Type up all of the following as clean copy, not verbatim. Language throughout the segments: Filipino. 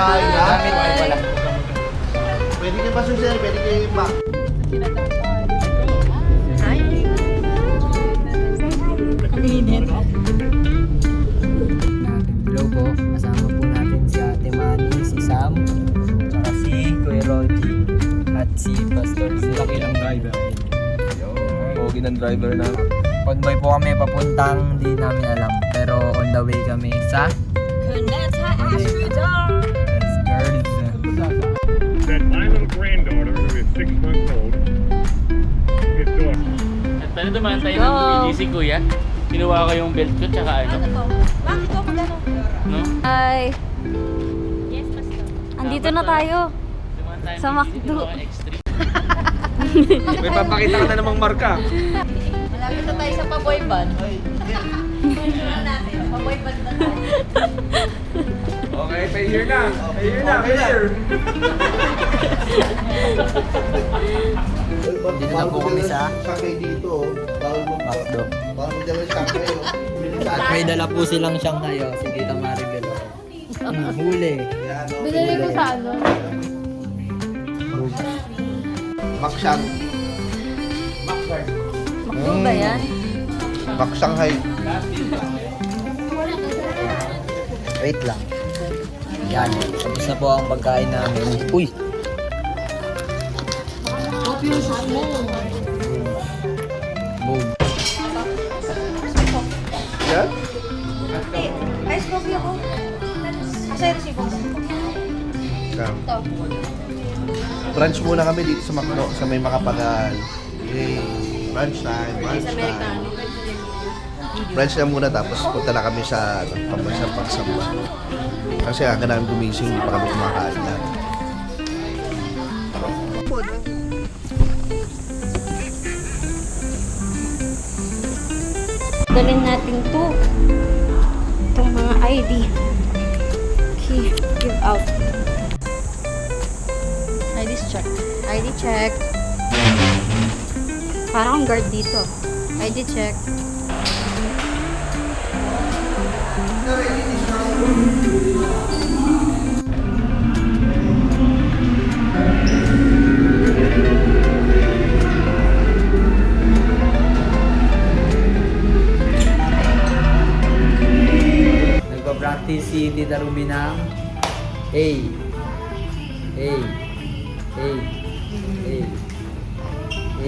Kain na? Gamit ko pala. Pwede kayo pa sir, pwede kayo pa. Hello po, kasama po natin si Ate Manny, si Sam, tsaka si Kuya Roji, at si Pastor Zeke. Laki ng driver. Pogi ng driver na. Convoy po kami papuntang di namin alam, pero on the way kami sa Cuneta Astrodome. Let's Girls. That my little granddaughter, who is 6 months old, his daughter. At pwede dumaan tayo ng Luigi si Kuya. Kinuha ko yung belt ko tsaka ano. Ano to? Bakit ko magano? No? Ay, Yes, Pastor. andito na tayo. Dumaan tayo Sa ng McDo. kinuha ko extreme. May papakita ka na namang marka. Malapit na tayo sa paboy band. Paboy band na tayo. Okay, pay here na. Pay here na, pay here. Dito na po kami sa Sakay dito. Bawal mo McDo. Bawal mo dyan sakay. At may dala po silang Shanghai, oh, si Tita Maribel. Huli. Binili ko sa ano? Maksang. McDo ba yan? Maksanghay. Wait lang. Yan. Tapos na po ang pagkain namin. Uy! Boom. Yan? Ice coffee ako. Kasi si Bob. Kam. Brunch muna kami dito sa Macdo, sa may Makapagal. Yay! Brunch time, brunch time. Brunch na muna tapos punta na kami sa pambansang pagsamba. Kasi aga namin gumising, hindi pa kami kumakain na. Dalhin natin to. Itong mga ID. Okay, give out. ID check. ID check. Parang guard dito. ID check. Nagpa-practice si Tita Ruby ng A. A. A. A. A. A.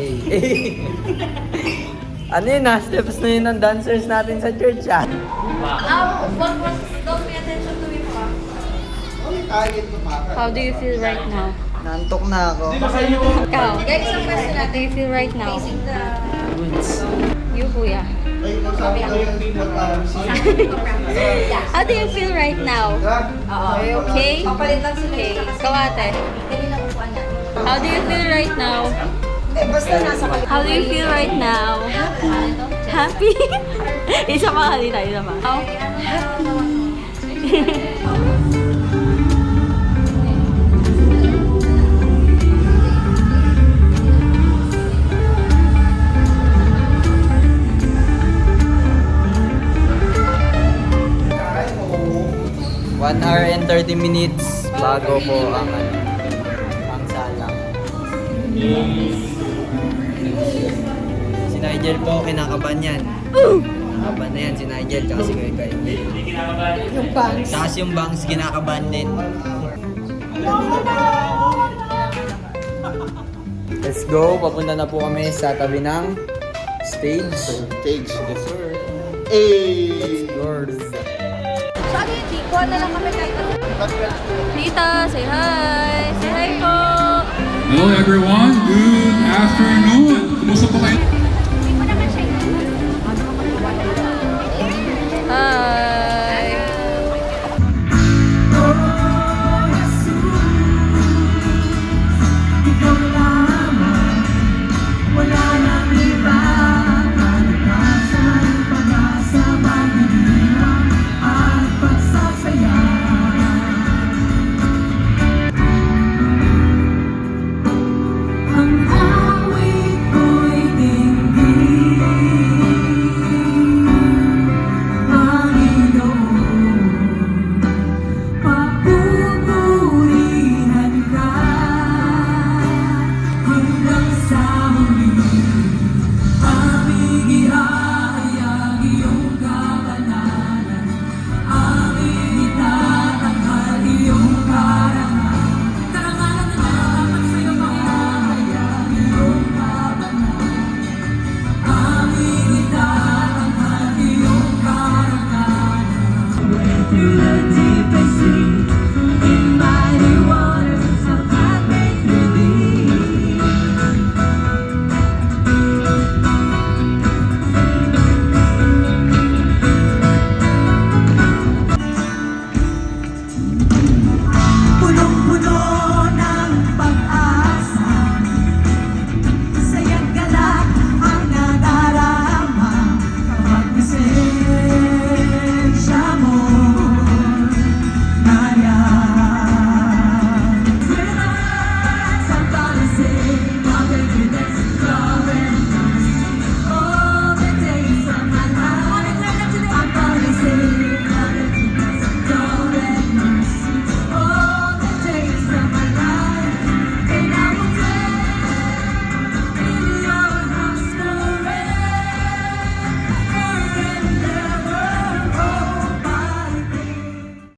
Ano yun, steps na yun ng dancers natin sa church, ah. Don't pay attention to me pa. How do you feel right now? Nantok na ako. Ikaw, Guys, ang question how do you feel right now? facing the... Goods. You, kuya. How do you feel right now? Are you okay? Papalit lang sila. Okay, ikaw ate. Kanina upuan natin. How do you feel right now? Basta nasa kalit. How do you feel right now? Happy? Isa pa halita, isa pa. Oh. One hour and 30 minutes bago po ang ang salang. Si Nigel po, kinakabahan yan. Kinakabahan na yan si Nigel, tsaka si Kuya Kai. Yung bangs. Tapos yung bangs, kinakabahan din. Let's go, papunta na po kami sa tabi ng stage. Stage. Yes, sir. Hey! Yours. So ano yun, Chico? Na lang kami kahit ano. Tita, say hi! Say hi po! Hello everyone, good afternoon. Kumusta po kayo? Hindi mo naman siya Hi! Ang awit ko'y di Happy